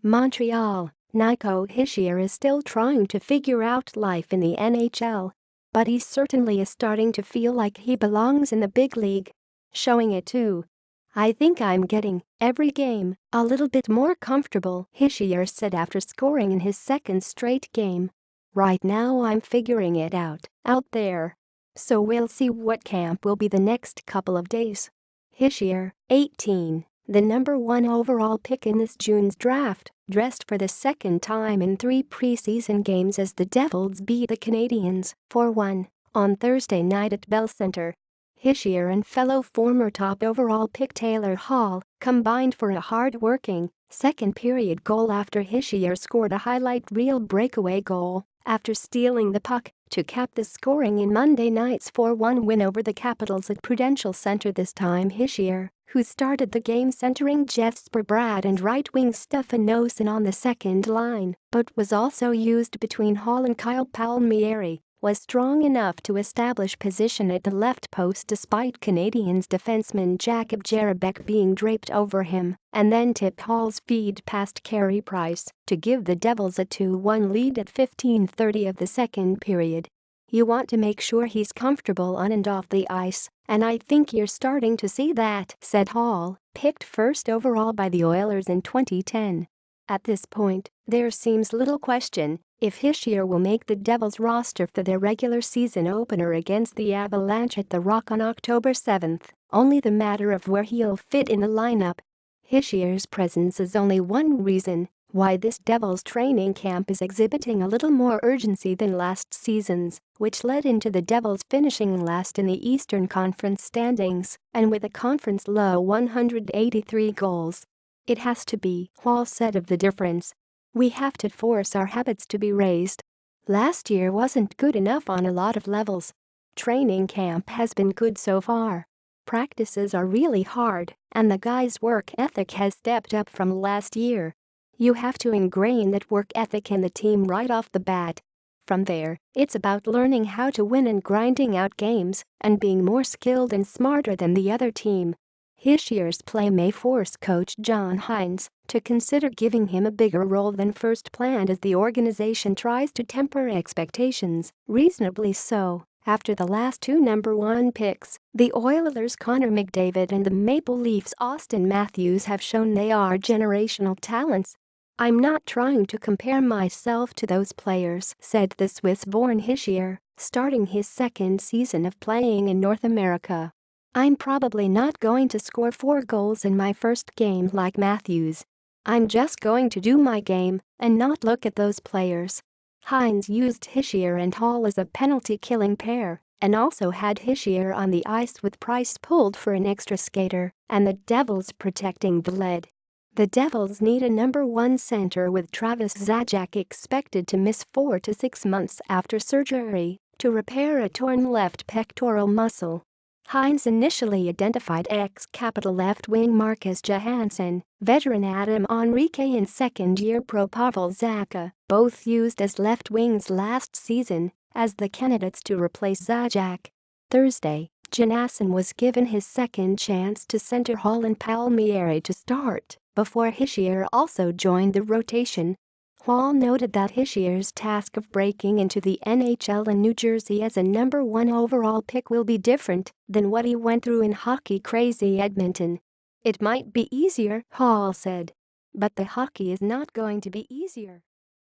Montreal, Nico Hischier is still trying to figure out life in the NHL. But he certainly is starting to feel like he belongs in the big league. Showing it too. "I think I'm getting, every game, a little bit more comfortable," Hischier said after scoring in his second straight game. "Right now I'm figuring it out there. So we'll see what camp will be the next couple of days." Hischier, 18, the number 1 overall pick in this June's draft, dressed for the second time in 3 preseason games as the Devils beat the Canadiens 4-1 on Thursday night at Bell Center. Hischier and fellow former top overall pick Taylor Hall combined for a hard-working second-period goal after Hischier scored a highlight reel breakaway goal after stealing the puck to cap the scoring in Monday night's 4-1 win over the Capitals at Prudential Center. This time Hischier, who started the game centering Jesper Bratt and right wing Stefan Noesen on the second line but was also used between Hall and Kyle Palmieri, was strong enough to establish position at the left post despite Canadiens defenseman Jakub Jarabek being draped over him and then tipped Hall's feed past Carey Price to give the Devils a 2-1 lead at 15:30 of the second period. "You want to make sure he's comfortable on and off the ice, and I think you're starting to see that," said Hall, picked first overall by the Oilers in 2010. At this point, there seems little question if Hischier will make the Devils roster for their regular season opener against the Avalanche at the Rock on October 7, only the matter of where he'll fit in the lineup. Hischier's presence is only one reason why this Devils training camp is exhibiting a little more urgency than last season's, which led into the Devils finishing last in the Eastern Conference standings and with a conference low 183 goals. "It has to be," Hall said of the difference. "We have to force our habits to be raised. Last year wasn't good enough on a lot of levels. Training camp has been good so far. Practices are really hard, and the guys' work ethic has stepped up from last year. You have to ingrain that work ethic in the team right off the bat. From there, it's about learning how to win and grinding out games and being more skilled and smarter than the other team." Hischier's play may force coach John Hynes to consider giving him a bigger role than first planned as the organization tries to temper expectations, reasonably so, after the last 2 number 1 picks. The Oilers' Connor McDavid and the Maple Leafs' Austin Matthews have shown they are generational talents. "I'm not trying to compare myself to those players," said the Swiss-born Hischier, starting his second season of playing in North America. "I'm probably not going to score 4 goals in my first game like Matthews. I'm just going to do my game and not look at those players." Hynes used Hischier and Hall as a penalty-killing pair and also had Hischier on the ice with Price pulled for an extra skater and the Devils protecting the lead. The Devils need a number 1 center with Travis Zajac expected to miss 4 to 6 months after surgery to repair a torn left pectoral muscle. Hynes initially identified ex-Capital left wing Marcus Johansson, veteran Adam Henrique and second-year pro Pavel Zacha, both used as left wings last season, as the candidates to replace Zajac. Thursday, Johansson was given his second chance to center Hall and Palmieri to start, before Hischier also joined the rotation. Hall noted that Hischier's task of breaking into the NHL in New Jersey as a number 1 overall pick will be different than what he went through in hockey-crazy Edmonton. "It might be easier," Hall said. "But the hockey is not going to be easier."